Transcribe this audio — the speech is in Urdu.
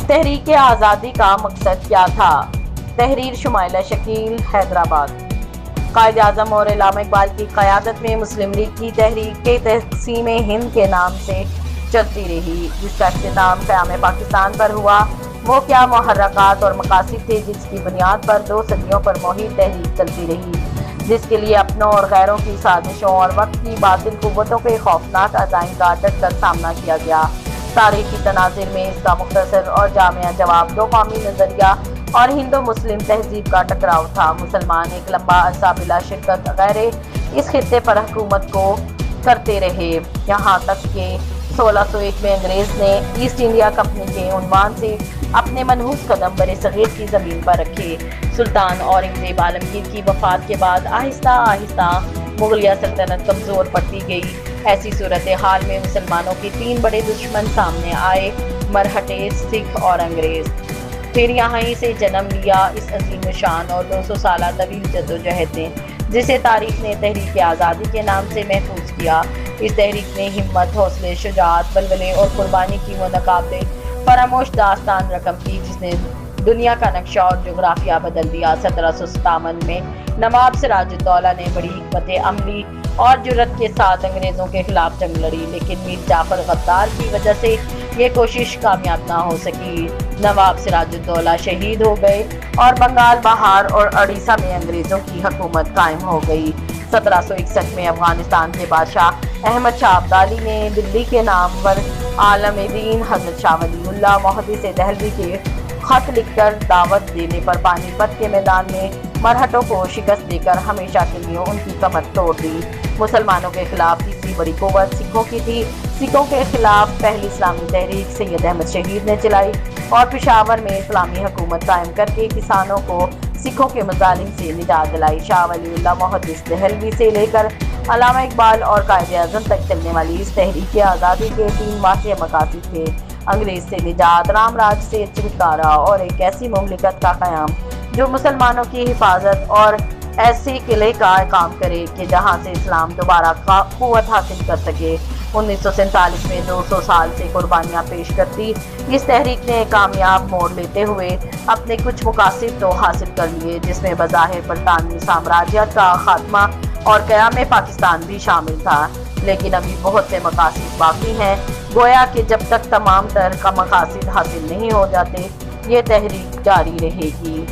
تحریک آزادی کا مقصد کیا تھا؟ تحریر شمائلہ شکیل، حیدرآباد۔ قائد اعظم اور علامہ اقبال کی قیادت میں مسلم لیگ کی تحریک تقسیم ہند کے نام سے چلتی رہی، جس کا اختتام قیام پاکستان پر ہوا۔ وہ کیا محرکات اور مقاصد تھے جس کی بنیاد پر 2 صدیوں پر محیط تحریک چلتی رہی، جس کے لیے اپنوں اور غیروں کی سازشوں اور وقت کی باطل قوتوں کے خوفناک عزائم کا ڈٹ کر سامنا کیا گیا۔ تاریخی تناظر میں اس کا مختصر اور جامع جواب 2 قومی نظریہ اور ہندو مسلم تہذیب کا ٹکراؤ تھا۔ مسلمان ایک لمبا عرصہ بلا شرکت غیرے اس خطے پر حکومت کو کرتے رہے، یہاں تک کہ 1601 میں انگریز نے ایسٹ انڈیا کمپنی کے عنوان سے اپنے منحوس قدم برصغیر کی زمین پر رکھے۔ سلطان اورنگزیب عالمگیر کی وفات کے بعد آہستہ آہستہ مغلیہ سلطنت کمزور پڑتی گئی۔ ایسی صورتحال میں مسلمانوں کے 3 بڑے دشمن سامنے آئے: مرہٹے، سکھ اور انگریز۔ پھر یہاں ہی سے جنم لیا اس عظیم شان اور 200 سالہ طویل جدوجہد نے، جسے تاریخ نے تحریک آزادی کے نام سے محفوظ کیا۔ اس تحریک نے ہمت، حوصلے، شجاعت، بلبلے اور قربانی کی وہ ناقابل فراموش داستان رقم کی جس نے دنیا کا نقشہ اور جغرافیہ بدل دیا۔ 1757 میں نواب سراج الدولہ نے بڑی حکمت عملی اور جرأت کے ساتھ انگریزوں کے خلاف جنگ لڑی، لیکن میر جعفر غدار کی وجہ سے یہ کوشش کامیاب نہ ہو سکی۔ نواب سراج الدولہ شہید ہو گئے اور بنگال، بہار اور اڑیسہ میں انگریزوں کی حکومت قائم ہو گئی۔ 1761 میں افغانستان کے بادشاہ احمد شاہ ابدالی نے دلی کے نامور عالم دین حضرت شاہ ولی اللہ محدث دہلوی کے خط لکھ کر دعوت دینے پر پانی پت کے میدان میں مرہٹوں کو شکست دے کر ہمیشہ کے لیے ان کی کمر توڑ دی۔ مسلمانوں کے خلاف تیسری بڑی قوت سکھوں کی تھی۔ سکھوں کے خلاف پہلی اسلامی تحریک سید احمد شہید نے چلائی اور پشاور میں اسلامی حکومت قائم کر کے کسانوں کو سکھوں کے مظالم سے نجات دلائی۔ شاہ ولی اللہ محدث دہلوی سے لے کر علامہ اقبال اور قائد اعظم تک چلنے والی اس تحریک آزادی کے 3 واضح مقاصد تھے: انگریز سے نجات، رام راج سے چھٹکارا اور ایک ایسی مملکت کا قیام جو مسلمانوں کی حفاظت اور ایسے قلعے کا کام کرے کہ جہاں سے اسلام دوبارہ قوت حاصل کر سکے۔ 1947 میں 200 سال سے قربانیاں پیش کرتی اس تحریک نے کامیاب موڑ لیتے ہوئے اپنے کچھ مقاصد تو حاصل کر لیے، جس میں بظاہر برطانوی سامراجیت کا خاتمہ اور قیام پاکستان بھی شامل تھا، لیکن ابھی بہت سے مقاصد باقی ہیں۔ گویا کہ جب تک تمام تر کا مقاصد حاصل نہیں ہو جاتے، یہ تحریک جاری رہے گی۔